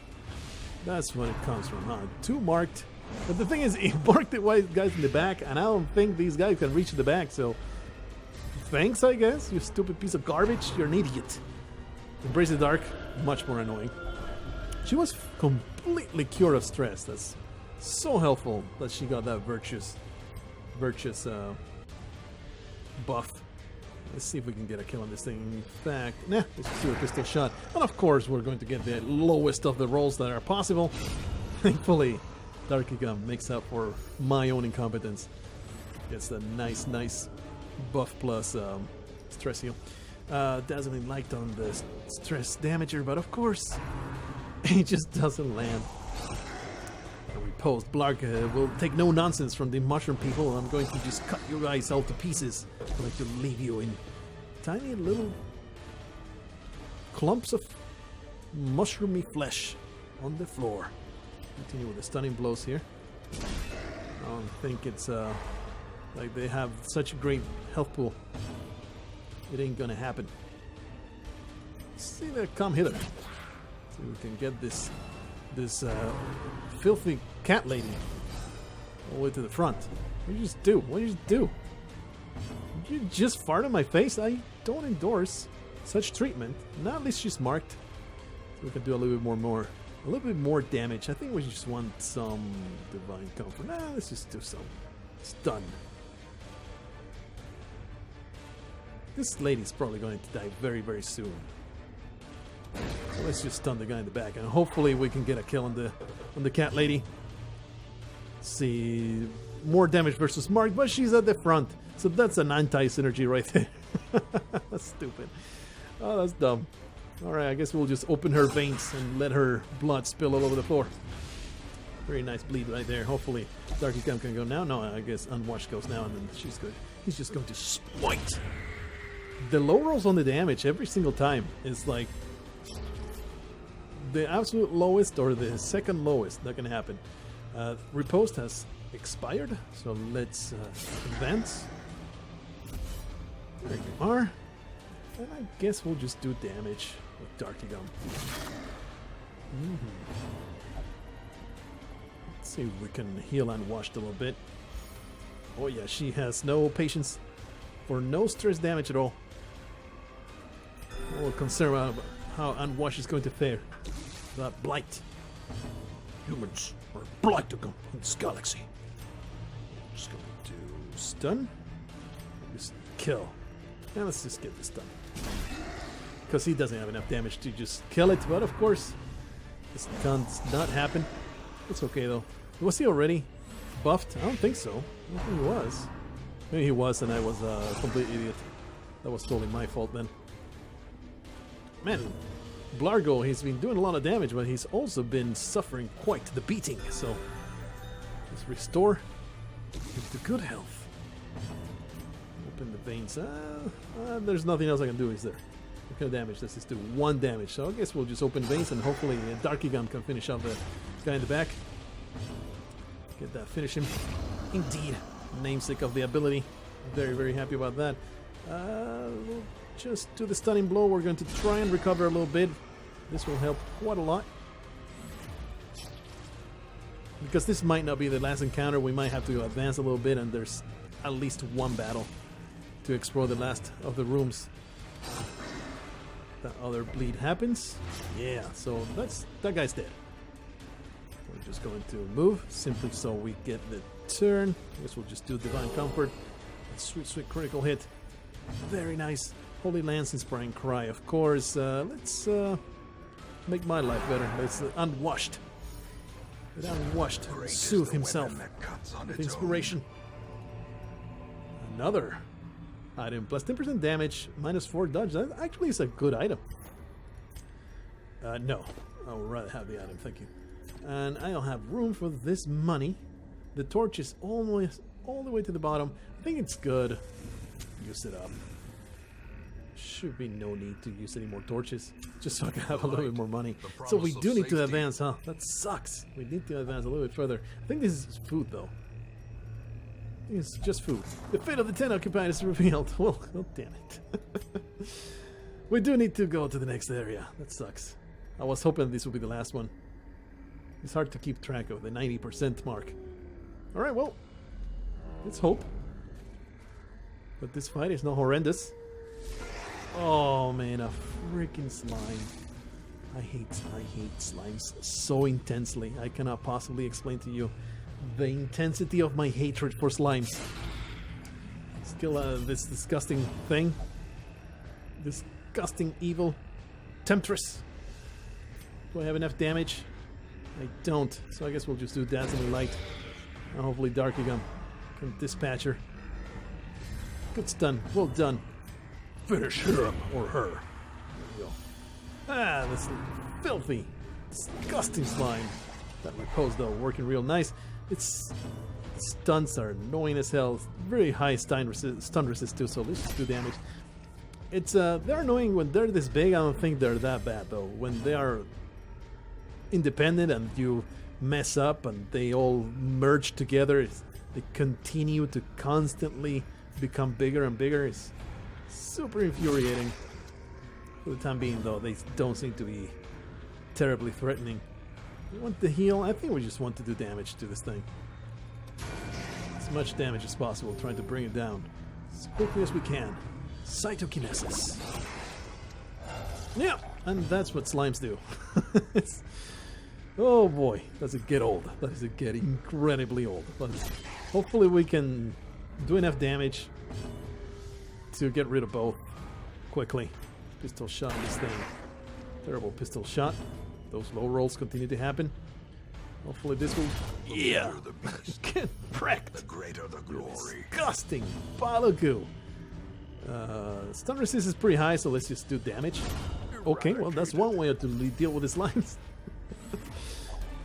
That's what it comes from, huh? 2 marked. But the thing is, he marked the white guys in the back, and I don't think these guys can reach the back, so thanks, I guess, you stupid piece of garbage. You're an idiot. Embrace the dark, much more annoying. She was completely cured of stress. That's so helpful that she got that virtuous buff. Let's see if we can get a kill on this thing. In fact, nah, let's just do a pistol shot. And of course, we're going to get the lowest of the rolls that are possible. Thankfully, Darky Gum makes up for my own incompetence. Gets a nice buff plus stress heal. Dazzling light on the stress damager, but of course, it just doesn't land. And we post Blargh will take no nonsense from the mushroom people. I'm going to just cut you guys all to pieces. I'm going to leave you in tiny little clumps of mushroomy flesh on the floor. Continue with the stunning blows here. I don't think it's like they have such a great health pool. It ain't gonna happen. See there, come hither. So we can get this filthy cat lady all the way to the front. What did you just do? What did you just do? Did you just fart in my face? I don't endorse such treatment. Now at least she's marked. So we can do a little bit more damage. I think we just want some divine comfort. Nah, let's just do some stun. This lady's probably going to die very, very soon. So let's just stun the guy in the back, and hopefully we can get a kill on the cat lady. Let's see, more damage versus Mark, but she's at the front, so that's an anti-synergy right there. That's stupid. Oh, that's dumb. Alright, I guess we'll just open her veins and let her blood spill all over the floor. Very nice bleed right there. Hopefully Darky Gum can go now. No, I guess Unwashed goes now, and then she's good. He's just going to smite. The low rolls on the damage every single time is like the absolute lowest or the second lowest that can happen. Riposte has expired, so let's advance. There you are. And I guess we'll just do damage with Darky Gum. Let's see if we can heal Unwashed a little bit. Oh yeah, she has no patience for no stress damage at all. We're concerned about how Unwashed is going to fare. That blight. Humans are a blight to come in this galaxy. Just going to stun. Just kill. Now let's just get this done. Because he doesn't have enough damage to just kill it, but of course, this does not happen. It's okay though. Was he already buffed? I don't think so. I don't think he was. Maybe he was and I was a complete idiot. That was totally my fault then. Man, Blargh, he's been doing a lot of damage, but he's also been suffering quite the beating, so Let's restore into good health. Open the veins. There's nothing else I can do, is there? What kind of damage does this do? 1 damage. So I guess we'll just open veins and hopefully Darky Gun can finish off the guy in the back. Get that, finish him. Indeed. Namesake of the ability. Very, very happy about that. We'll just do the stunning blow. We're going to try and recover a little bit. This will help quite a lot. Because this might not be the last encounter, we might have to advance a little bit, and there's at least 1 battle to explore the last of the rooms. That other bleed happens. Yeah, so that guy's dead. We're just going to move, simply so we get the turn. I guess we'll just do Divine Comfort. Sweet, sweet critical hit. Very nice. Holy Lance Inspiring Cry, of course. Let's make my life better. Let's Unwashed. Let Unwashed soothe himself with inspiration. Another item. Plus 10% damage, minus 4 dodge. That actually is a good item. No. I would rather have the item, thank you. And I don't have room for this money. The torch is almost all the way to the bottom. I think it's good. Use it up. Should be no need to use any more torches, just so I can have a little bit more money. So we do need to advance, huh? That sucks. We need to advance a little bit further. I think this is food, though. I think it's just food. The fate of the 10 occupied is revealed. Well, oh, damn it. We do need to go to the next area. That sucks. I was hoping this would be the last one. It's hard to keep track of the 90% mark. Alright, well, let's hope. But this fight is not horrendous. Oh man, a freaking slime. I hate slimes so intensely. I cannot possibly explain to you the intensity of my hatred for slimes. Still this disgusting thing. Disgusting evil temptress. Do I have enough damage? I don't, so I guess we'll just do Dazzling Light. And hopefully Darky Gun can dispatch her. Good stun, well done. Finish him or her. There we go. Ah, this filthy, disgusting slime. That repose though, working real nice. Its stunts are annoying as hell. Very high stun resist too, so let's just do damage. It's they're annoying when they're this big. I don't think they're that bad though. When they are independent and you mess up and they all merge together, they continue to constantly become bigger and bigger. It's super infuriating. For the time being though, they don't seem to be terribly threatening. We want to heal. I think we just want to do damage to this thing. As much damage as possible, trying to bring it down as quickly as we can. Cytokinesis. Yeah, and that's what slimes do. Oh boy, does it get old. Does it get incredibly old. But hopefully we can do enough damage to get rid of both quickly. Pistol shot this thing. Terrible pistol shot. Those low rolls continue to happen. Hopefully this will... Yeah! Get wrecked! The greater the glory. Disgusting pile of goo. Stun resist is pretty high, so let's just do damage. Okay, well that's one way to deal with the slimes.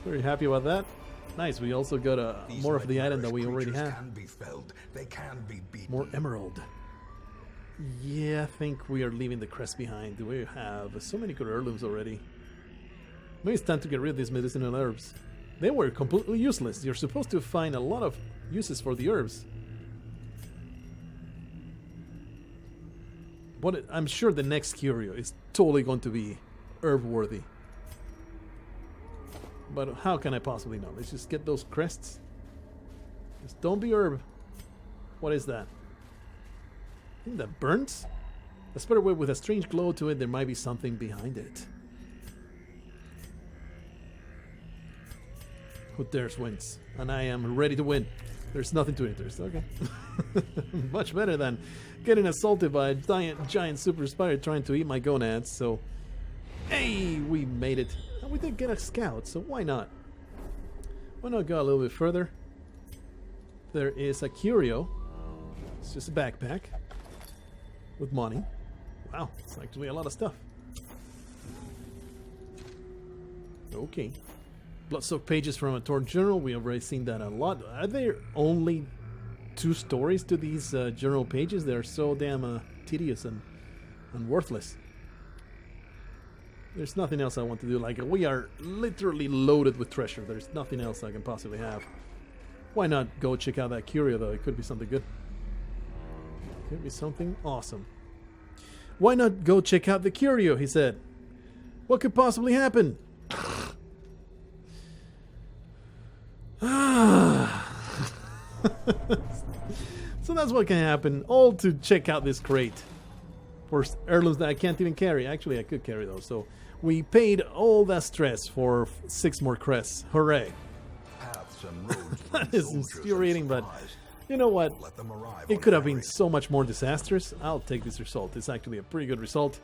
Very happy about that. Nice, we also got more of the item that we already have. They can be beaten. More emerald. Yeah, I think we are leaving the crest behind. We have so many good heirlooms already. Maybe it's time to get rid of these medicinal herbs. They were completely useless. You're supposed to find a lot of uses for the herbs. But I'm sure the next curio is totally going to be herb worthy. But how can I possibly know? Let's just get those crests. Just don't be herb. What is that? I think that burns? A spider web with a strange glow to it. There might be something behind it. Who dares wins. And I am ready to win. There's nothing to interest. Okay. Much better than getting assaulted by a giant super spider trying to eat my gonads. So, hey, we made it. And we did get a scout, so why not? Why not go a little bit further? There is a curio. It's just a backpack with money. Wow, it's actually a lot of stuff. Okay. Blood-soaked pages from a torn journal. We already seen that a lot. Are there only 2 stories to these journal pages? They're so damn tedious and worthless. There's nothing else I want to do. Like, we are literally loaded with treasure. There's nothing else I can possibly have. Why not go check out that curio, though? It could be something good. Could be something awesome. Why not go check out the curio, he said. What could possibly happen? So that's what can happen. All to check out this crate. For heirlooms that I can't even carry. Actually, I could carry those. So we paid all that stress for 6 more crests. Hooray. Paths and roads That is infuriating, but you know what? let them arrive It on could have their been way. so much more disastrous. I'll take this result. It's actually a pretty good result.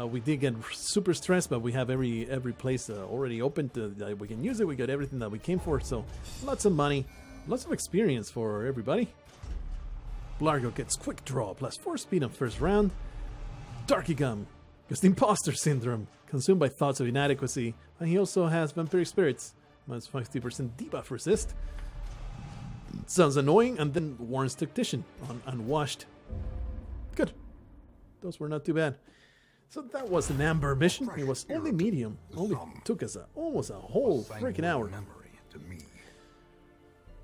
We did get super stressed, but we have every place already open. We can use it. We got everything that we came for. So lots of money, lots of experience for everybody. Blargh gets quick draw, plus 4 speed on first round. Darky Gum gets the imposter syndrome, consumed by thoughts of inadequacy. And he also has vampiric spirits, minus 50% debuff resist. Sounds annoying, and then warns tactician on unwashed. Good. Those were not too bad. So that was an amber mission. It was only medium. Only took us almost a whole freaking hour. Memory to me.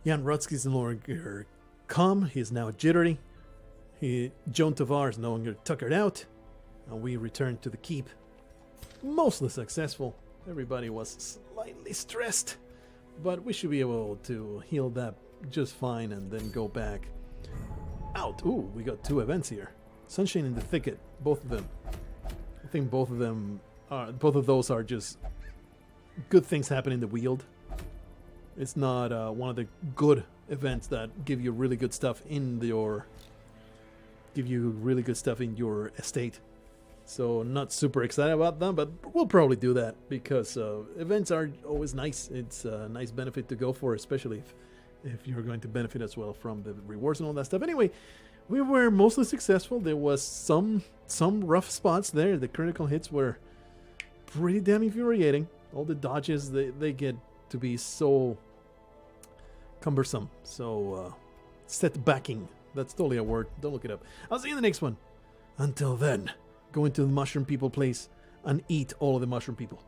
Jan Rutsky's no longer calm. He is now jittery. Joan Tovar is no longer tuckered out. And we returned to the keep. Mostly successful. Everybody was slightly stressed. But we should be able to heal that just fine and then go back out. Ooh, we got 2 events here. Sunshine in the Thicket. Both of them. I think both of those are just good things happen in the Weald. It's not one of the good events that give you really good stuff in your estate. So not super excited about them, but we'll probably do that because events are always nice. It's a nice benefit to go for, especially if you're going to benefit as well from the rewards and all that stuff. Anyway, we were mostly successful. There was some rough spots there. The critical hits were pretty damn infuriating. All the dodges, they get to be so cumbersome. So set backing. That's totally a word. Don't look it up. I'll see you in the next one. Until then, go into the mushroom people place and eat all of the mushroom people.